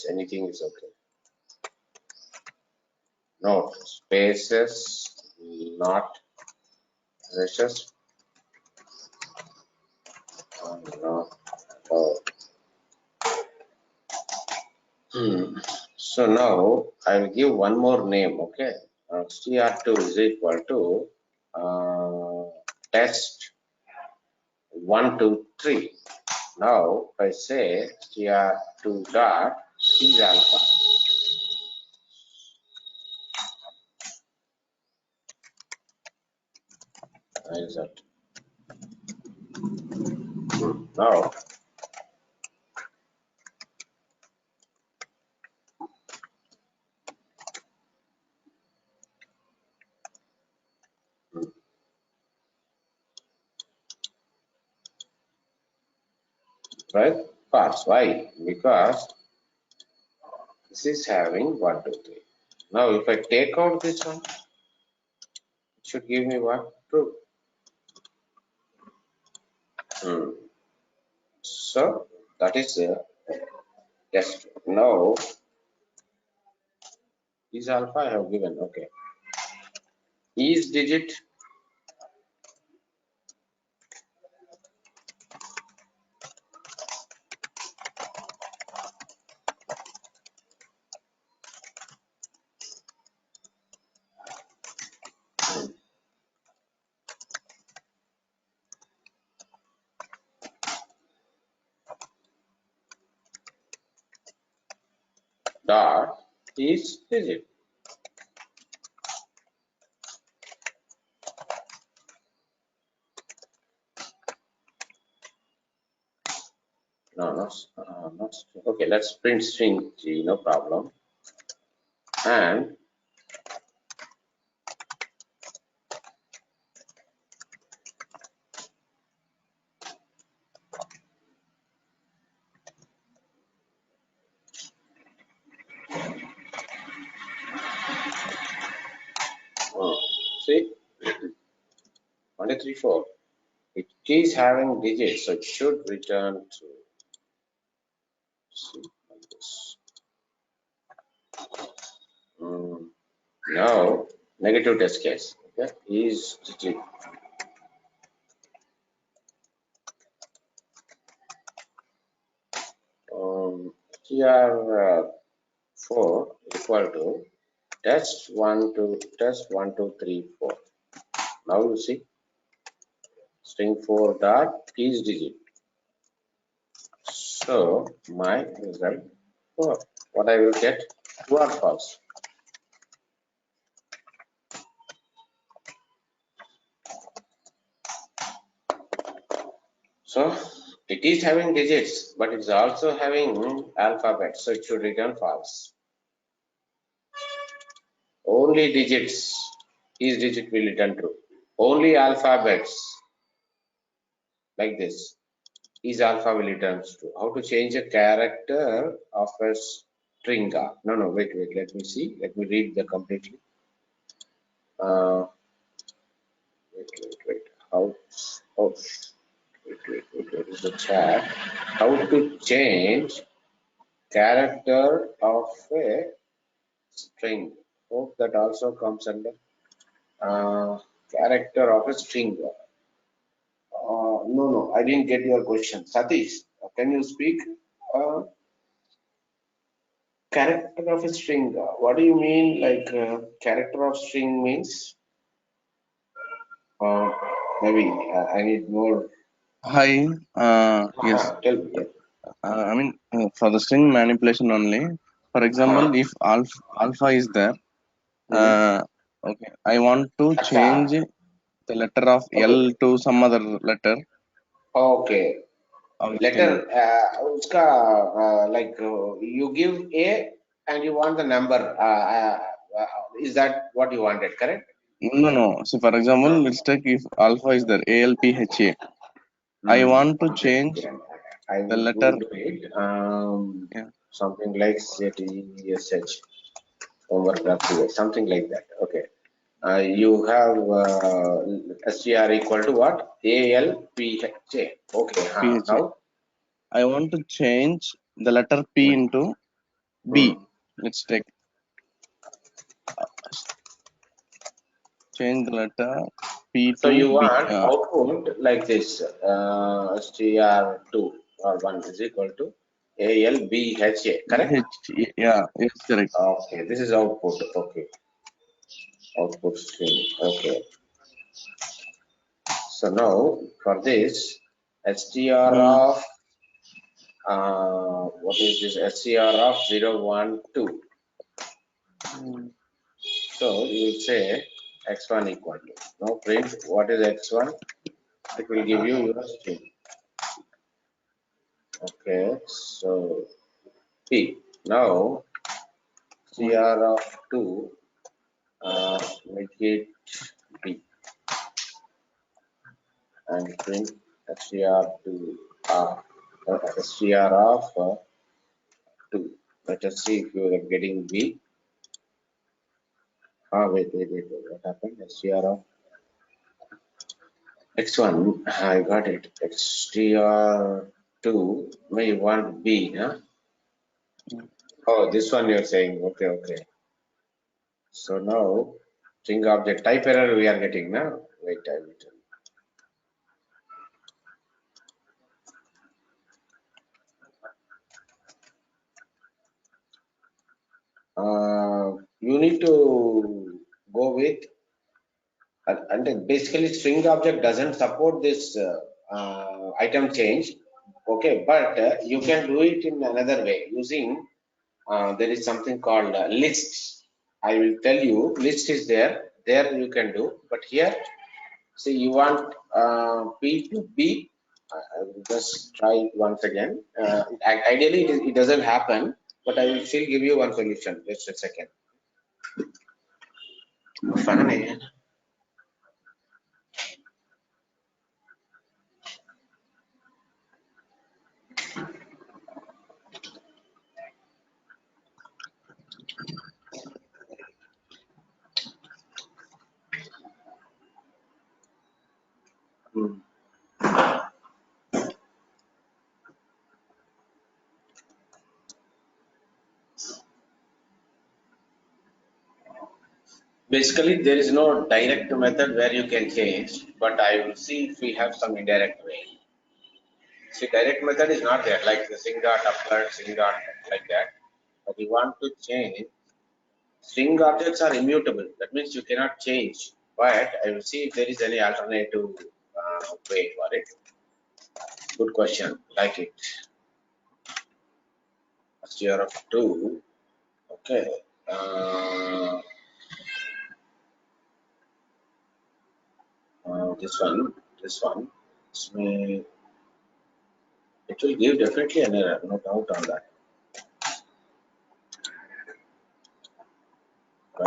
anything is okay. No spaces, not hashes, not So now I will give one more name, okay? str2 is equal to test 1, 2, 3. Now if I say str2 dot is alpha. Result. Now right? False. Why? Because this is having 1, 2, 3. Now if I take out this one, it should give me what? True. So that is the test. Now is alpha I have given, okay. Is digit dot is digit. No, not string. Okay, let's print string G, no problem. And see 1, 2, 3, 4. It is having digits, so it should return to see like this. Now negative test case. Okay, is digit. TR4 equal to test 1, 2, test 1, 2, 3, 4. Now you see string 4 dot is digit. So my result 4. What I will get? True or false? So it is having digits, but it's also having alphabet, so it should return false. Only digits, is digit will return true. Only alphabets, like this, is alpha will return true. How to change a character of a string? No, wait, let me see. Let me read the completely. Wait. How is the chat? How to change character of a string? Hope that also comes under character of a string. No, I didn't get your question. Satish, can you speak? Character of a string. What do you mean? Like character of string means? Maybe I need more. Hi. Yes. Tell me. I mean, for the string manipulation only. For example, if alpha is there, okay, I want to change the letter of L to some other letter. Okay. Letter, like you give A and you want the number. Is that what you wanted? Correct? No. So, for example, let's take if alpha is there, ALPHA. I want to change the letter. Something like ZESH, something like that. Okay. You have STR equal to what? ALPHA. Okay. Now I want to change the letter P into B. Let's take change the letter P So to you B. want output like this, str2 or 1 is equal to ALBHA, correct? Yeah, yes, correct. Okay, this is output. Okay, output string. Okay. So now for this, str of what is this? str of 0, 1, 2. So you will say x1 equal to. Now print what is x1? It will give you your string. Okay, so P. Now CR of 2, make it B and print STR to R. STR of 2. Let us see if you are getting B. Wait. What happened? STR of X1. I got it. STR2. We want B, huh? Oh, this one you're saying. Okay. So now, string object type error we are getting now. Wait, I will tell you. You need to go with, and then basically string object doesn't support this item change. Okay, but you can do it in another way using, there is something called list. I will tell you, list is there. There you can do, but here, see, you want P to B. I will just try it once again. Ideally, it doesn't happen, but I will still give you one solution. Just a second. Funny. Hmm. Basically, there is no direct method where you can change, but I will see if we have some indirect way. See, direct method is not there, like the string dot upload, string dot like that. But you want to change. String objects are immutable. That means you cannot change. But I will see if there is any alternative way for it. Good question. Like it. str of 2. Okay. This one. This one. This may, it will give definitely an error. No doubt on that.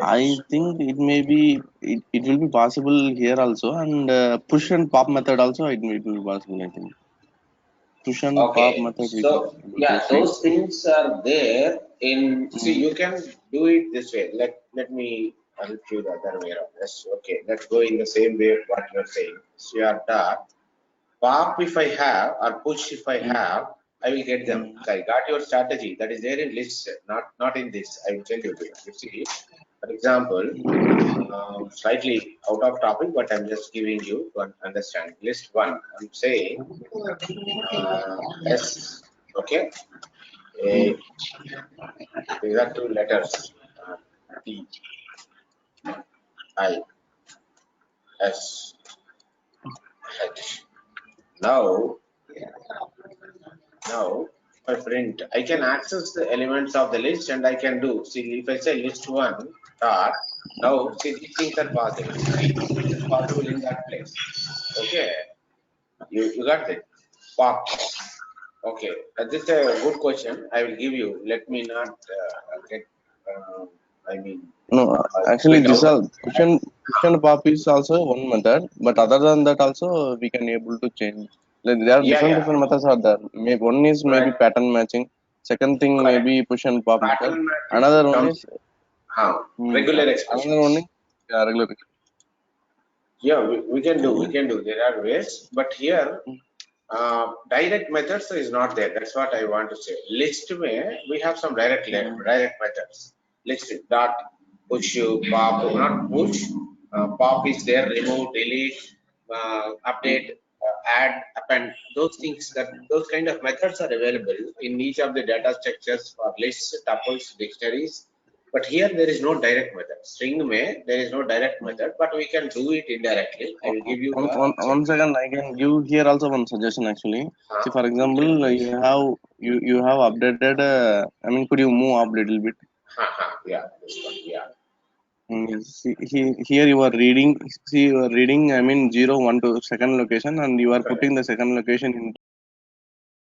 I think it may be it will be possible here also, and push and pop method also it will be possible. I think push and pop Okay, method we can so able to yeah, see. those things are there in. See, Mm. you can do it this way. Let me help you the other way around. Yes, okay. Let's go in the same way what you're saying. CR dot pop if I have or push if I Mm. have, I will get them. Mm. So I got your strategy. That is there in list, not in this. I will tell you this. You see, for example, slightly out of topic, but I'm just giving you to understand. List one. I'm saying S. Okay. A, these are two letters, T, I, S, H. Now, now, if I print, I can access the elements of the list and I can do. See, if I say list one dot, now see these things are possible. Three things are possible in that place. Okay, you got it. Pop. Okay, this is a good question. I will give you. Let me not get. I mean, No, actually, quit this out of all push and pop is also one method, but other than that also we can able to change. Like, there are yeah. different methods are there. Maybe one is maybe Correct. pattern matching. Second thing Correct. maybe push and pop method. Pattern matching Another one comes is regular another one expressions. is regular. Yeah, we can do. There are ways, but here direct methods is not there. That's what I want to say. List में we have some direct methods. List dot push, pop, not push. Pop is there. Remove, delete, update, add, append. Those things, those kind of methods are available in each of the data structures for lists, tuples, dictionaries. But here there is no direct method. String में there is no direct method, but we can do it indirectly. I will give you one second. I can give here also one suggestion actually. See, for example, you have updated. I mean, could you move up little bit? Yeah, this one, yeah. Yes. Here you are reading. See, you are reading. I mean, 0, 1 to second location, and you are putting the second location in